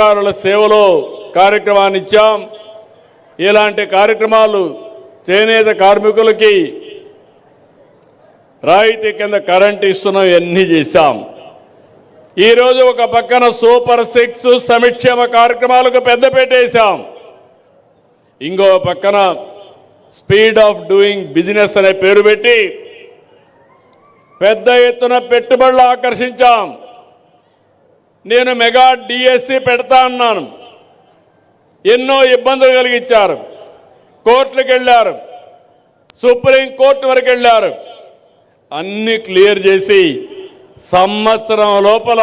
అధికారుల సేవలో కార్యక్రమాన్ని ఇచ్చాం. ఇలాంటి కార్యక్రమాలు చేనేత కార్మికులకి రాయితీ కింద కరెంట్ ఇస్తున్నాం, ఇవన్నీ చేశాం. ఈరోజు ఒక పక్కన సూపర్ 6 సంక్షేమ కార్యక్రమాలకు పెద్దపీట వేశాం. ఇంకో పక్కన స్పీడ్ ఆఫ్ డూయింగ్ బిజినెస్ అనే పేరు పెట్టి పెద్ద ఎత్తున పెట్టుబడులు ఆకర్షించాం. నేను మెగా డిఎస్సి పెడతా అన్నాను, ఎన్నో ఇబ్బందులు కలిగించారు. కోర్టులకు వెళ్ళారు, సుప్రీంకోర్టు వరకు వెళ్ళారు. అన్ని క్లియర్ చేసి సంవత్సరం లోపల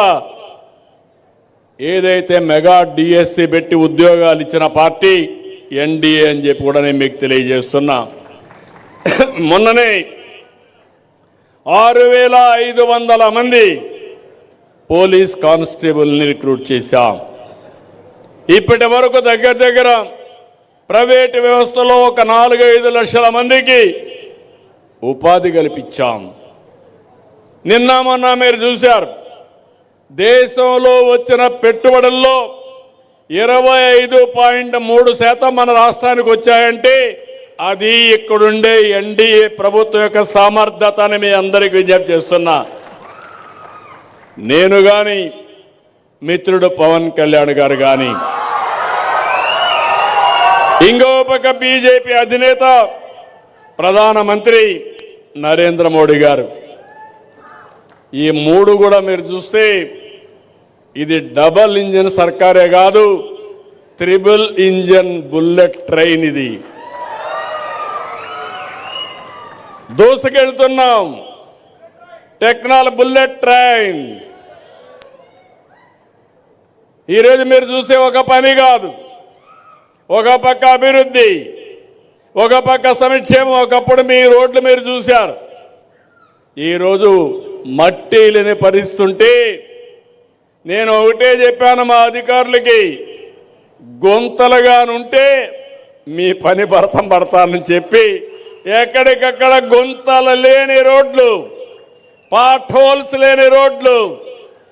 ఏదైతే మెగా డిఎస్సి పెట్టి ఉద్యోగాలు ఇచ్చిన పార్టీ ఎన్డీఏ అని చెప్పి కూడా నేను మీకు తెలియజేస్తున్నా. మొన్ననే 6500 మంది పోలీస్ కానిస్టేబుల్ని రిక్రూట్ చేశాం. ఇప్పటి వరకు దగ్గర ప్రైవేటు వ్యవస్థలో ఒక 4-5 లక్షల మందికి ఉపాధి కల్పించాం. నిన్న మొన్న మీరు చూశారు, దేశంలో వచ్చిన పెట్టుబడుల్లో 25.3% మన రాష్ట్రానికి వచ్చాయంటే అది ఇక్కడుండే ఎన్డీఏ ప్రభుత్వం యొక్క సామర్థ్యత అని మీ అందరికీ విజ్ఞప్తి చేస్తున్నా. నేను కానీ మిత్రుడు పవన్ కళ్యాణ్ గారు కానీ ఇంకో పక్క బీజేపీ అధినేత ప్రధానమంత్రి నరేంద్ర మోడీ గారు, ఈ మూడు కూడా మీరు చూస్తే ఇది డబల్ ఇంజిన్ సర్కారే కాదు, 3 ఇంజిన్ బుల్లెట్ ట్రైన్. ఇది దూసుకెళ్తున్నాం, టెక్నాలజీ బుల్లెట్ ట్రైన్. ఈరోజు మీరు చూస్తే ఒక పని కాదు, ఒక పక్క అభివృద్ధి, ఒక పక్క సంక్షేమం. ఒకప్పుడు మీ రోడ్లు మీరు చూశారు, ఈరోజు మట్టి లేని పరిస్థితుంటే నేను ఒకటే చెప్పాను మా అధికారులకి, గుంతలుగానుంటే మీ పని పడతానని చెప్పి ఎక్కడికక్కడ గుంతలు లేని రోడ్లు, పాట్ హోల్స్ లేని రోడ్లు,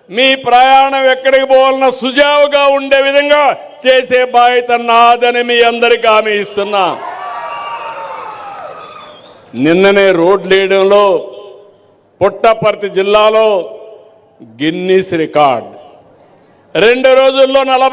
మీ ప్రయాణం ఎక్కడికి పోవాలన్నా సుజావుగా ఉండే విధంగా చేసే బాధ్యత నాదని మీ అందరికీ హామీ ఇస్తున్నా. నిన్ననే రోడ్లు వేయడంలో పుట్టపర్తి జిల్లాలో గిన్నీస్ రికార్డ్, 2 రోజుల్లో 40